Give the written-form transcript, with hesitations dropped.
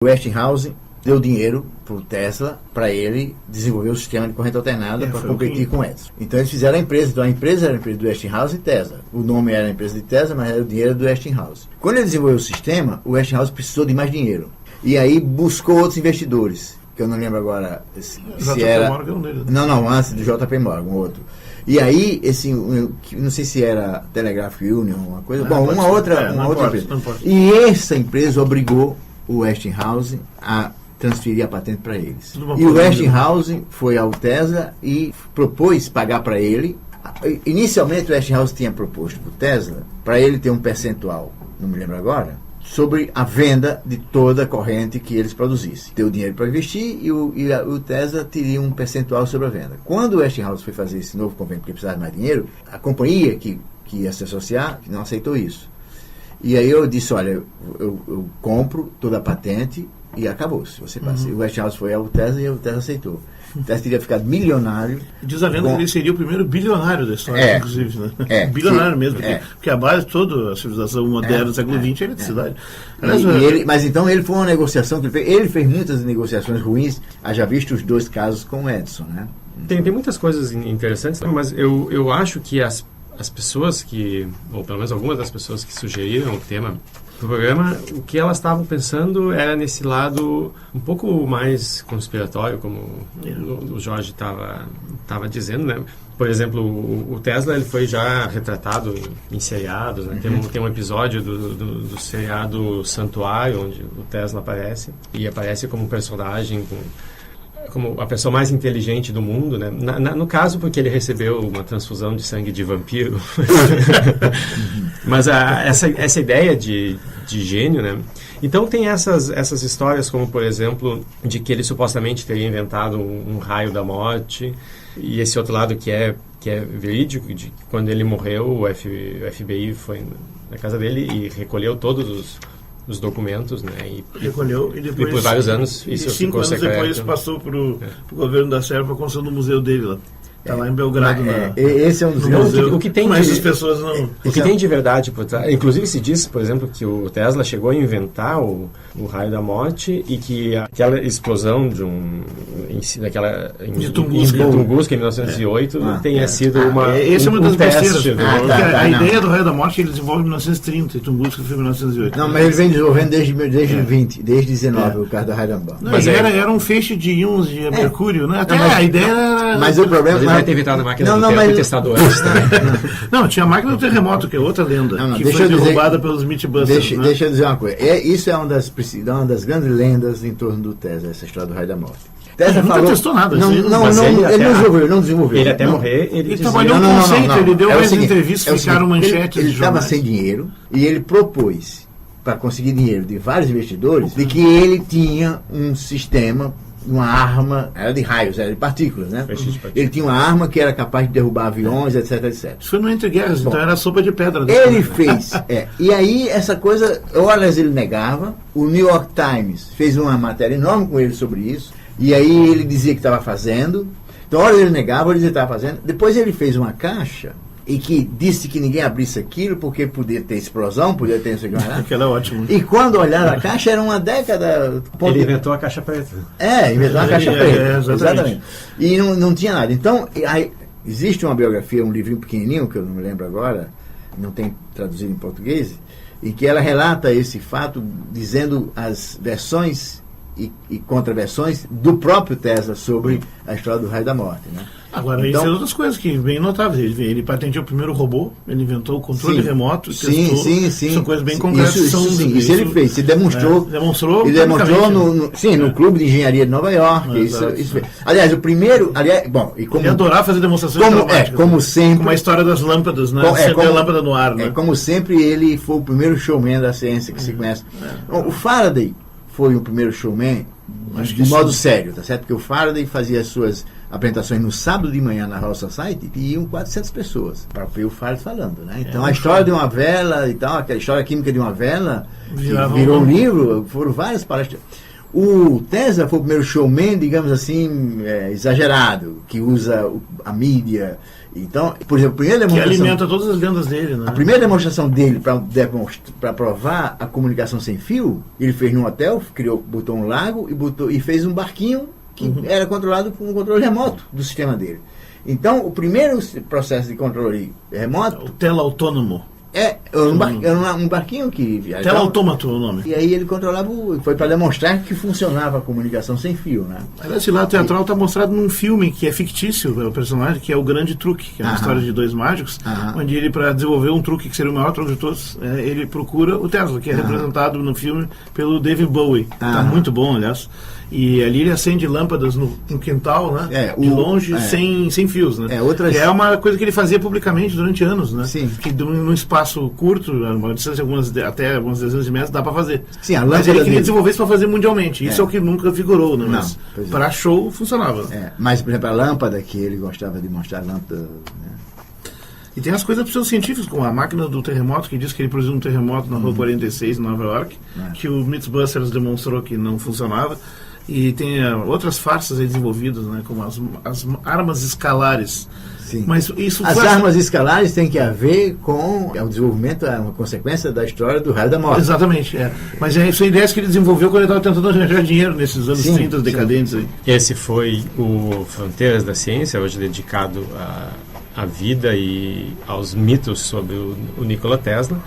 O Westinghouse deu dinheiro para o Tesla para ele desenvolver o sistema de corrente alternada para competir com o Edison. Então eles fizeram a empresa. Então a empresa era a empresa do Westinghouse e Tesla. O nome era a empresa de Tesla, mas era o dinheiro do Westinghouse. Quando ele desenvolveu o sistema, o Westinghouse precisou de mais dinheiro. E aí buscou outros investidores, que eu não lembro agora se era... Não, antes do JP Morgan, outro. E aí, não sei se era Telegraph Union, uma coisa... uma outra empresa. E essa empresa obrigou o Westinghouse a transferir a patente para eles. E o Westinghouse foi ao Tesla e propôs pagar para ele. Inicialmente o Westinghouse tinha proposto para o Tesla, para ele ter um percentual, não me lembro agora, sobre a venda de toda a corrente que eles produzissem. Ter o dinheiro para investir e o Tesla teria um percentual sobre a venda. Quando o Westinghouse foi fazer esse novo convênio porque precisava de mais dinheiro, a companhia que ia se associar não aceitou isso. E aí eu disse, olha, eu compro toda a patente e acabou-se. Você passa. O Westinghouse foi ao Tesla e o Tesla aceitou. O Tesla teria ficado milionário. Diz a lenda que ele seria o primeiro bilionário da história, inclusive. Né? Bilionário mesmo, porque a base de toda a civilização moderna do século XX é a eletricidade. Mas então ele foi uma negociação que ele fez muitas negociações ruins, haja visto os dois casos com o Edison. Né? Tem muitas coisas interessantes, mas eu acho que as pessoas ou pelo menos algumas das pessoas que sugeriram o tema do programa, o que elas estavam pensando era nesse lado um pouco mais conspiratório, como o Jorge estava dizendo, né? Por exemplo, o Tesla ele foi já retratado em seriados, né? Tem um episódio do seriado Santuário, onde o Tesla aparece, e aparece como personagem como a pessoa mais inteligente do mundo, né? No caso, porque ele recebeu uma transfusão de sangue de vampiro. Mas essa ideia de gênio, né? Então tem essas histórias, como por exemplo, de que ele supostamente teria inventado um raio da morte, e esse outro lado que é verídico, de que quando ele morreu, o FBI foi na casa dele e recolheu todos os documentos, né? E recolheu e depois, por vários anos isso ficou secreto. 5 anos depois passou para o governo da Sérvia para a construção do museu dele lá. Está lá em Belgrado. Esse é um dos museu. O que tem mas as pessoas não... O que tem de verdade por trás... Inclusive se diz, por exemplo, que o Tesla chegou a inventar o raio da morte e que aquela explosão de Tunguska em 1908 tenha sido esse é uma das besteiras. A ideia do raio da morte ele desenvolve em 1930 e Tunguska foi em 1908. Não, mas ele vem desenvolvendo desde 19, o caso do raio da morte. Mas era um feixe de íons de mercúrio, né? Até a ideia era... Mas o problema... Ele vai ter evitado a máquina do tempo e testado antes também. Não, tinha a máquina do terremoto, que é outra lenda, que foi derrubada pelos Mythbusters. Deixa eu dizer uma coisa. Isso é uma das grandes lendas em torno do Tesla, essa história do raio da morte. Tesla nunca testou nada. Ele não desenvolveu. Ele até morrer, ele trabalhou no conceito, ele deu várias entrevistas, ficaram manchetes. Ele estava sem dinheiro e ele propôs, para conseguir dinheiro de vários investidores, de que ele tinha um sistema, uma arma, era de raios, era de partículas, né? Ele tinha uma arma que era capaz de derrubar aviões, etc, etc. Isso foi no Entre Guerras, então era sopa de pedra. Ele fez, e aí essa coisa, horas ele negava, o New York Times fez uma matéria enorme com ele sobre isso, e aí ele dizia que estava fazendo, então horas ele negava, horas ele estava fazendo, depois ele fez uma caixa, e que disse que ninguém abrisse aquilo porque podia ter explosão, podia ter isso aqui. Aquilo é ótimo. E quando olharam a caixa, era uma década... Ele inventou a caixa preta. Inventou a caixa preta. Exatamente. E não tinha nada. Então, aí, existe uma biografia, um livrinho pequenininho, que eu não me lembro agora, não tem traduzido em português, em que ela relata esse fato, dizendo as versões e contraversões do próprio Tesla sobre a história do raio da morte, né? Agora, isso é outras coisas que bem notáveis. Ele patenteou o primeiro robô, ele inventou o controle remoto, testou. Sim. São coisas bem concretas. Isso ele fez. Ele demonstrou no Clube de Engenharia de Nova York. Isso. Aliás, o primeiro... ele adorava fazer demonstrações dramáticas. Como sempre... Como a história das lâmpadas, né? A lâmpada no ar, né? Como sempre, ele foi o primeiro showman da ciência que se conhece. O Faraday foi o primeiro showman de modo sério, tá certo? Porque o Faraday fazia as suas apresentações no sábado de manhã na Royal Society e iam 400 pessoas para ver o Faraday falando, né? Então a história de uma vela e tal, aquela história química de uma vela virou um livro, foram várias palestras. O Tesla foi o primeiro showman, digamos assim, exagerado, que usa a mídia. Então, por exemplo, a primeira demonstração... Que alimenta todas as lendas dele, né? A primeira demonstração dele para provar a comunicação sem fio, ele fez num hotel, botou um lago e fez um barquinho que era controlado por um controle remoto do sistema dele. Então, o primeiro processo de controle remoto... O tela-autônomo. Um barquinho que viajava. Tela-autômato é o nome. E aí ele controlava, foi para demonstrar que funcionava a comunicação sem fio, né? Esse lado teatral está mostrado num filme que é fictício, o personagem, que é O Grande Truque, que é uma história de dois mágicos, onde ele, para desenvolver um truque que seria o maior truque de todos, ele procura o Tesla, que é representado no filme pelo David Bowie. Está muito bom, aliás. E ali ele acende lâmpadas no quintal, né? De longe, sem fios, né? Que é uma coisa que ele fazia publicamente durante anos, né? Sim. Que num espaço curto, uma distância até algumas dezenas de metros, dá para fazer. Sim, mas ele queria desenvolver isso para fazer mundialmente. Isso é o que nunca vigorou, né? Mas para show funcionava. Mas, por exemplo, a lâmpada, que ele gostava de mostrar lâmpada, né? E tem as coisas para os científicos, como a máquina do terremoto, que diz que ele produziu um terremoto na Rua 46, em Nova York, que o Mythbusters demonstrou que não funcionava. E tem outras farsas aí desenvolvidas, né, como as armas escalares. Sim. Mas isso as armas escalares têm que ver com o desenvolvimento, é uma consequência da história do raio da morte. Exatamente, mas são ideias que ele desenvolveu quando ele estava tentando arranjar dinheiro nesses anos 30 decadentes. Aí. Esse foi o Fronteiras da Ciência, hoje dedicado à vida e aos mitos sobre o Nikola Tesla.